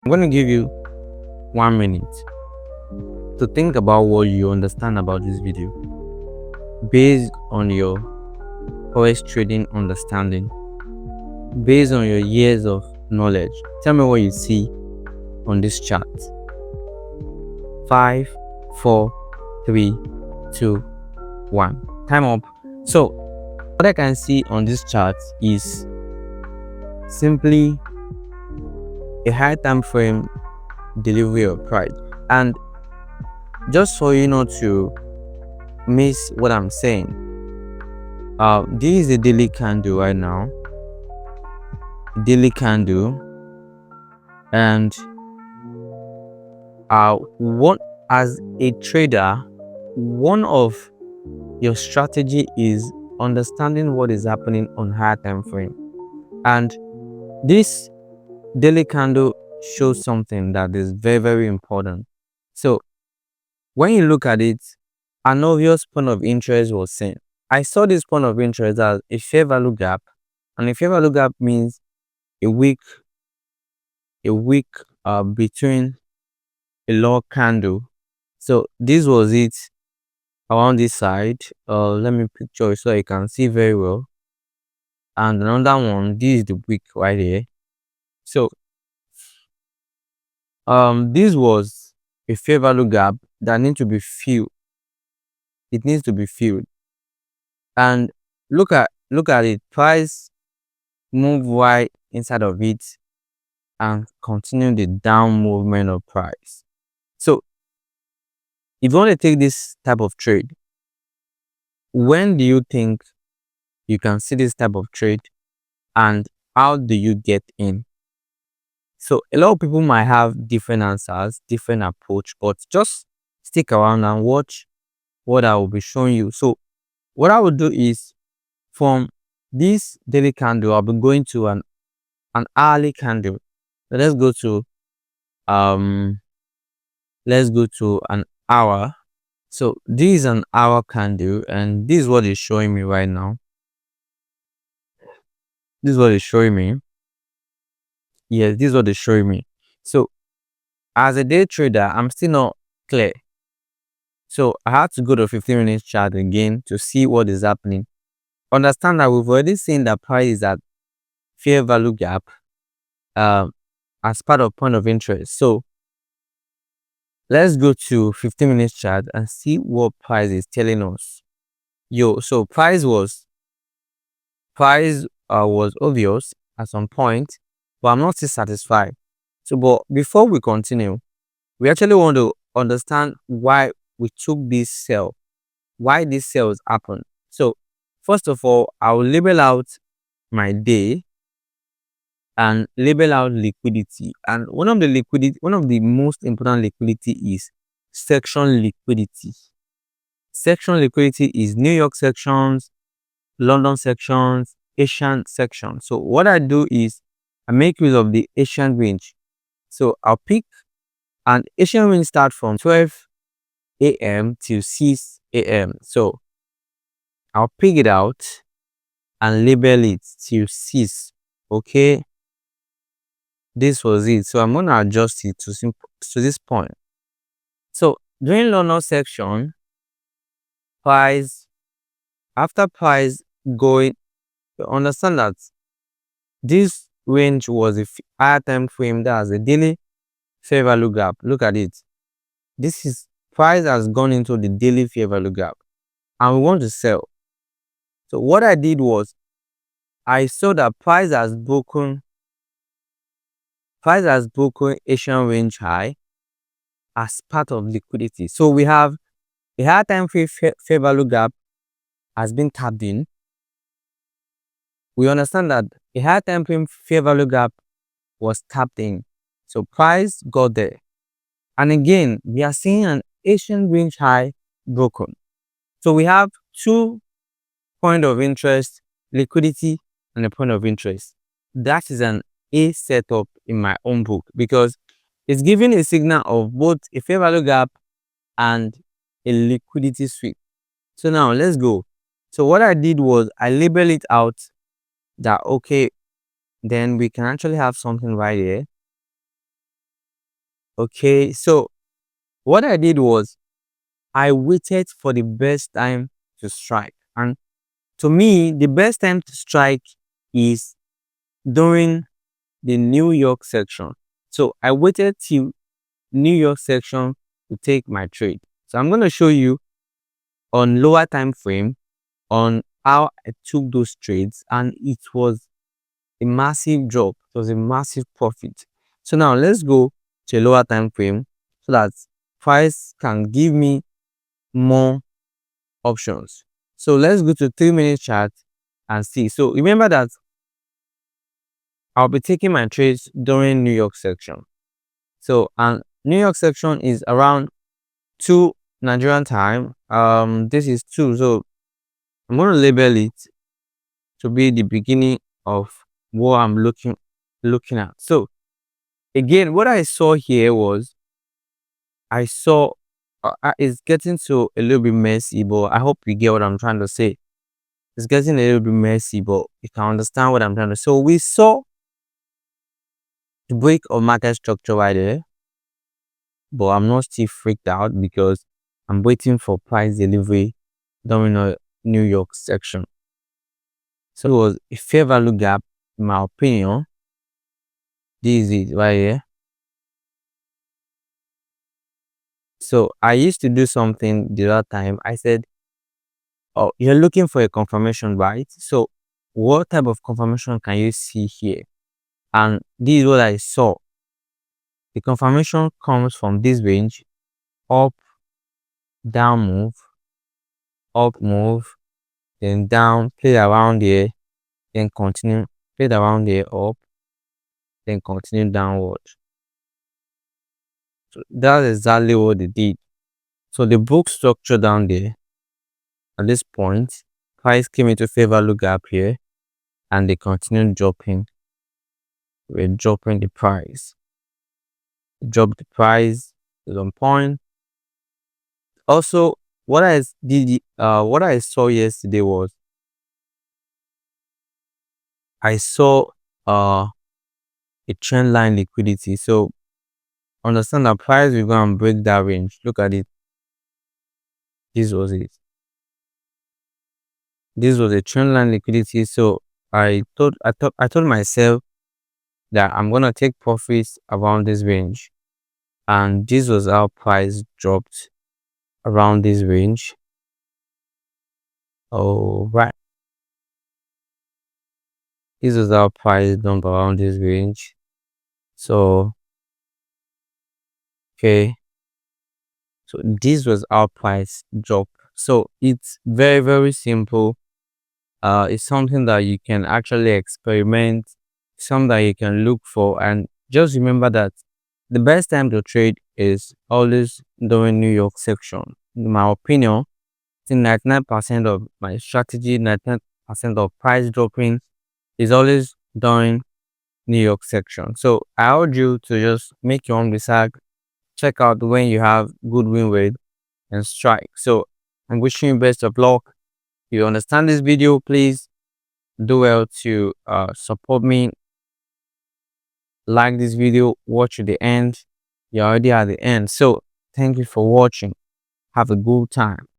I'm going to give you 1 minute to think about what you understand about this video based on your Forex trading understanding, based on your years of knowledge. Tell me what you see on this chart. 5, 4, 3, 2, 1. Time up. So, what I can see on this chart is simply a high time frame delivery of price. And just for you not to miss what I'm saying, this is a daily candle right now. Daily candle, and what as a trader, one of your strategy is understanding what is happening on higher time frame, and this daily candle shows something that is very, very important. So when you look at it, an obvious point of interest was seen. I saw this point of interest as a fair value gap, and a fair value gap means a weak between a low candle. So this was it around this side. Let me picture it so you can see very well. And another one, this is the wick right here. So this was a fair value gap that needs to be filled. It needs to be filled. And look at it. Price move right inside of it and continue the down movement of price. So if you want to take this type of trade, when do you think you can see this type of trade, and how do you get in? So a lot of people might have different answers, different approach, but just stick around and watch what I will be showing you. So what I will do is, from this daily candle, I'll be going to an hourly candle. So let's go to an hour. So this is an hour candle, and this is what it's showing me right now. This is what it's showing me. Yes, this is what it's showing me. So as a day trader, I'm still not clear. So I had to go to 15-minute chart again to see what is happening. Understand that we've already seen that price is at fair value gap as part of point of interest. So let's go to 15-minute chart and see what price is telling us. So price was obvious at some point, but I'm not still satisfied. So, but before we continue, we actually want to understand why we took this sell, why these sales happen. So first of all, I will label out my day and label out liquidity. And one of the most important liquidity is section liquidity. Section liquidity is New York sections, London sections, Asian sections. So what I do is I make use of the Asian range. So I'll pick an Asian range start from 12 a.m. till 6 a.m. So I'll pick it out and label it till 6. Okay, this was it. So I'm gonna adjust it to this point. So during London section, after price going, understand that this range was a higher time frame, that has a daily fair value gap. Look at it. This is price has gone into the daily fair value gap, and we want to sell. So what I did was I saw that price has broken Asian range high as part of liquidity. So we have a higher time frame fair value gap has been tapped in. We understand that a higher time frame fair value gap was tapped in. So price got there. And again, we are seeing an Asian range high broken. So we have 2 point of interest, liquidity and a point of interest. That is an A setup in my own book, because it's giving a signal of both a fair value gap and a liquidity sweep. So now let's go. So what I did was I label it out that, okay, then we can actually have something right here. Okay, so what I did was I waited for the best time to strike. And to me, the best time to strike is during the New York section. So I waited till New York section to take my trade. So I'm going to show you on lower time frame on how I took those trades, and it was a massive drop. It was a massive profit. So now let's go to a lower time frame so that price can give me more options. So let's go to 3 minute chart and see. So remember that I'll be taking my trades during New York section. So and New York section is around 2 Nigerian time. This is 2, so I'm going to label it to be the beginning of what I'm looking at. So again, what I saw here was I saw it's getting to a little bit messy, but I hope you get what I'm trying to say. It's getting a little bit messy, but you can understand what I'm trying to say. So we saw the break of market structure right there, but I'm not still freaked out because I'm waiting for price delivery during a New York section. So it was a fair value gap, in my opinion. This is it right here. So I used to do something the other time. I said, oh, you're looking for a confirmation, right? So what type of confirmation can you see here? And this is what I saw. The confirmation comes from this range, up, down move, up move, then down, play around here, then continue, play around here, up, then continue downward. So that's exactly what they did. So the book structure down there at this point, price came into fair value gap here, and they continued dropping. We're dropping the price. Drop the price is on point. Also, what I saw yesterday was I saw a trend line liquidity. So understand that price will go and break that range. Look at it. This was it. This was a trend line liquidity. So I told myself that I'm gonna take profits around this range, and this was how price dropped around this range. Oh right, this was how price jumped around this range. So okay, so this was our price drop. So it's very simple. It's something that you can actually experiment, something that you can look for, and just remember that the best time to trade is always during New York section. In my opinion, 99% of my strategy, 99% of price dropping is always during New York section. So I urge you to just make your own research, check out when you have good win rate and strike. So I'm wishing you best of luck. If you understand this video, please do well to support me, like this video, watch to the end. You're already at the end. So thank you for watching. Have a good time.